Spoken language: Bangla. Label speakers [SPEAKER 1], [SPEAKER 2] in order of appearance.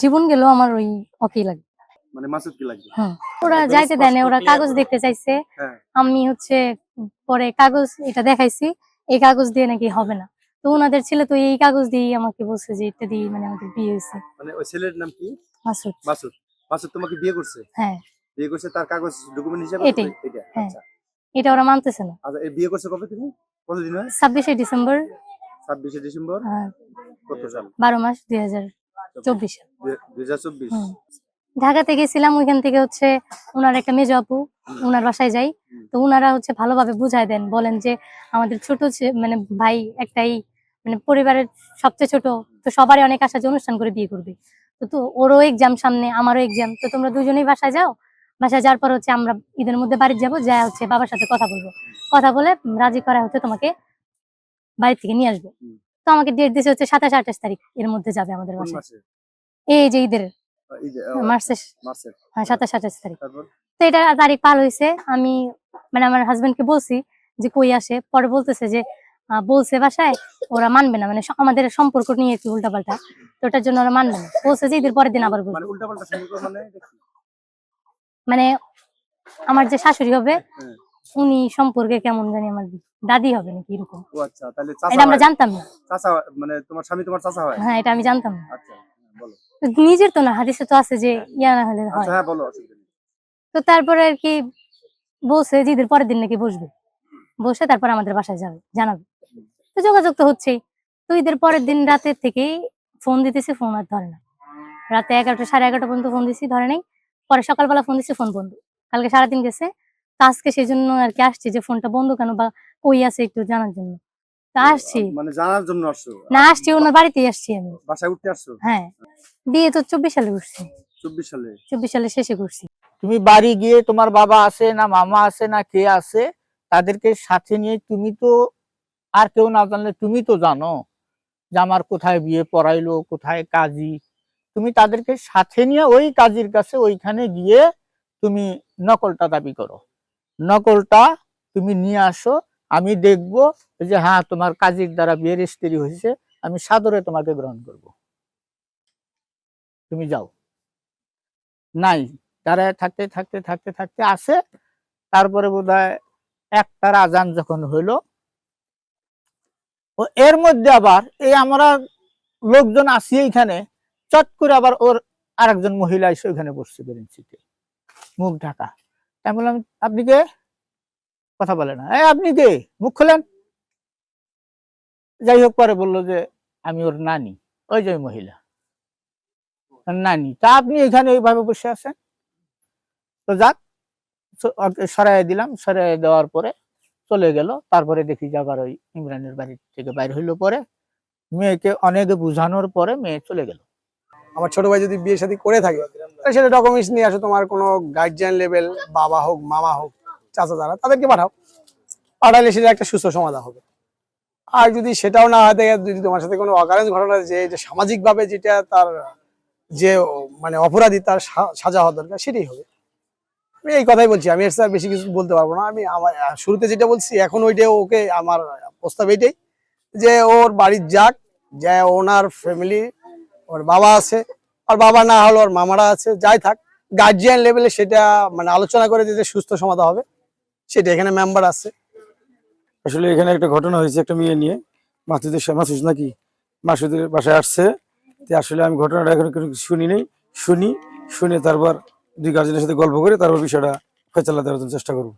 [SPEAKER 1] জীবন গেল আমার ওই ওকেই লাগবে।
[SPEAKER 2] মানে মাসুদ কি লাগবে?
[SPEAKER 1] ওরা যাইতে দেয় না, ওরা কাগজ দেখতে চাইছে। আমি হচ্ছে পরে কাগজ এটা দেখাইছি, এই কাগজ দিয়ে নাকি হবে না। তো ওনাদের ছেলে তো এই কাগজ দিয়ে আমাকে বলছে যে এটা দিয়ে মানে আমাদের বিয়ে হয়েছে।
[SPEAKER 2] মানে ওই ছেলের নাম কি?
[SPEAKER 1] মাসুদ।
[SPEAKER 2] মাসুদ। মাসুদ তোমাকে বিয়ে করছে?
[SPEAKER 1] হ্যাঁ।
[SPEAKER 2] বিয়ে করছে, তার কাগজ ডকুমেন্ট হিসেবে
[SPEAKER 1] এটা। হ্যাঁ।
[SPEAKER 2] আচ্ছা।
[SPEAKER 1] এটা ওরা মানতেছে না।
[SPEAKER 2] আচ্ছা, এই বিয়ে করছে কবে তুমি? কতদিন হয়?
[SPEAKER 1] 26শে ডিসেম্বর।
[SPEAKER 2] 26শে ডিসেম্বর কত সাল?
[SPEAKER 1] 12 মাস 2024 সাল।
[SPEAKER 2] 2024।
[SPEAKER 1] ঢাকাতে গেছিলাম, ওইখান থেকে হচ্ছে ওনার একটা মেজ আপু, ওনার বাসায় যাই। তো ওনারা হচ্ছে ভালোভাবে বুঝাই দেন, বলেন যে আমাদের ছোট মানে ভাই একটাই, মানে পরিবারের সবচেয়ে ছোট, তো সবারই অনেক আশা যে অনুষ্ঠান করে বিয়ে করবে। তো ওরও এক্সাম সামনে, আমারও এক্সাম, তো তোমরা দুজনেই বাসায় যাও। বাসায় যাওয়ার পর হচ্ছে আমরা ঈদের মধ্যে বাড়ি যাবো, যা হচ্ছে বাবার সাথে কথা বলবো, কথা বলে রাজি করা হচ্ছে তোমাকে বাড়ি থেকে নিয়ে আসবো। তো আমাকে ডেট দিয়েছে হচ্ছে 27-28 তারিখ, এর মধ্যে যাবে আমাদের বাসায়। এই যে ঈদের মার্চের, হ্যাঁ 27-28 তারিখ। তো এটা তারিখ পার হয়েছে, আমি মানে আমার হাজবেন্ডকে বলছি যে কই আসে, পরে বলতেছে যে বলছে বাসায় ওরা মানবে না, মানে আমাদের সম্পর্ক নিয়ে একটু উল্টাপাল্টা, তো ওটার জন্য ওরা মানবে না, বলছে যে ঈদের পরের দিন আবার বলবে। মানে আমার যে শাশুড়ি হবে উনি সম্পর্কে কেমন জানি আমার দাদি হবে নাকি এরকম।
[SPEAKER 2] ও আচ্ছা, তাহলে
[SPEAKER 1] এটা আমরা জানতাম না।
[SPEAKER 2] চাচা মানে তোমার স্বামী তোমার চাচা হয়?
[SPEAKER 1] হ্যাঁ, এটা আমি জানতাম না।
[SPEAKER 2] আচ্ছা, বলো।
[SPEAKER 1] নিজের তো না, হাদিসে তো আছে যে ইয়া না হলে হয়।
[SPEAKER 2] আচ্ছা, হ্যাঁ বলো।
[SPEAKER 1] তো তারপরে আর কি বলছে যে ঈদের পরের দিন নাকি বসবে, বসে তারপর আমাদের বাসায় যাবে, জানাবে। তো যোগাযোগ তো হচ্ছেই। তো ঈদের পরের দিন রাতের থেকেই ফোন দিতেছি, ফোন আর ধরে না। রাতে 11টা 11:30 পর্যন্ত ফোন দিছি, ধরে নাই। পরে সকালবেলা ফোন দিছি, ফোন বন্ধ। কালকে সারাদিন গেছে। তো আজকে সেই জন্য আর কি আসছি যে ফোনটা বন্ধ কেন বা কই আছে একটু জানার জন্য। তা আসছি।
[SPEAKER 2] মানে জানার জন্য আসছো?
[SPEAKER 1] না, আসছি ওনার বাড়িতেই আসছি আমি।
[SPEAKER 2] বাসায় উঠতে আসছো?
[SPEAKER 1] হ্যাঁ। বিয়ে তো 24 সালে করছি।
[SPEAKER 2] 24 সালে?
[SPEAKER 1] 24 সালে শেষে করছি।
[SPEAKER 3] তুমি বাড়ি গিয়ে তোমার বাবা আছে না মামা আছে না কে আছে তাদেরকে সাথে নিয়ে, তুমি তো আর কেউ না জানলে তুমি তো জানো যে আমার কোথায় বিয়ে পড়াইলো, কোথায় কাজী। তুমি তাদেরকে সাথে নিয়ে ওই কাজীর কাছে ওইখানে গিয়ে তুমি নকলটা দাবি করো, নকলটা তুমি নিয়ে আসো। আমি দেখবো যে হ্যাঁ তোমার কাজীর দ্বারা বিয়ে রেজিস্ট্রি হয়েছে, আমি সাদরে তোমাকে গ্রহণ করব। তুমি যাও। নাই, তারা থাকতে থাকতে থাকতে থাকতে আসে। তারপরে বোধহয় 1টার আজান যখন হইলো, ও এর মধ্যে আবার এই আমরা লোকজন আসি এইখানে, চট করে আবার ওর আরেকজন মহিলা এসে ওইখানে বসছে বেঞ্চিতে, মুখ ঢাকা। আমি বললাম আপনি কে? কথা বলে না। আপনি কে? মুখ খোলেন। যাই হোক, পরে বললো যে আমি ওর নানি। ওই যে মহিলা নানি। তা আপনি এখানে এইভাবে বসে আছেন? তো যাক, সরাই দিলাম। সরাই দেওয়ার পরে চলে গেল। তারপরে দেখি যে আবার ওই ইমরানের বাড়ি থেকে বাইর হইলো। পরে মেয়েকে অনেক বুঝানোর পরে মেয়ে চলে গেল।
[SPEAKER 4] আমার ছোট ভাই যদি বিয়ে শাদী করে থাকে সেটা ডকুমেন্টস নিয়ে আসো, তোমার কোনো গার্জিয়ান লেভেল বাবা হোক মামা হোক চাচা যারা, তাদেরকে পাঠাও। পাঠালে সেটা একটা সুস্থ সমাধান হবে। আর যদি সেটাও না হয়, যদি তোমার সাথে কোনো অকারেন্স ঘটনা যে সামাজিক ভাবে যেটা তার যে মানে অপরাধী তার সাজা হওয়া দরকার সেটাই হবে। আমি এই কথাই বলছি, আমি এর স্যার বেশি কিছু বলতে পারবো না। আমি আমার শুরুতে যেটা বলছি এখন ওইটাই ওকে, আমার প্রস্তাব এইটাই যে ওর বাড়ির যাক, যে ওনার ফ্যামিলি, ওর বাবা আছে, আর বাবা না হলো ওর মামারা আছে, যাই থাক গার্জিয়ান লেভেলে সেটা মানে আলোচনা করে যে সুস্থ সমাধান হবে সেটা এখানে মেম্বার আছে।
[SPEAKER 5] আসলে এখানে একটা ঘটনা হয়েছে একটা মেয়ে নিয়ে, মাসুদ নাকি মাসুদের বাসায় আসছে। আসলে আমি ঘটনাটা এখন শুনি নেই, শুনে তারপর দুই গার্জেনের সাথে গল্প করে তারপর বিষয়টা ফয়সালা দেওয়ার জন্য চেষ্টা করবো।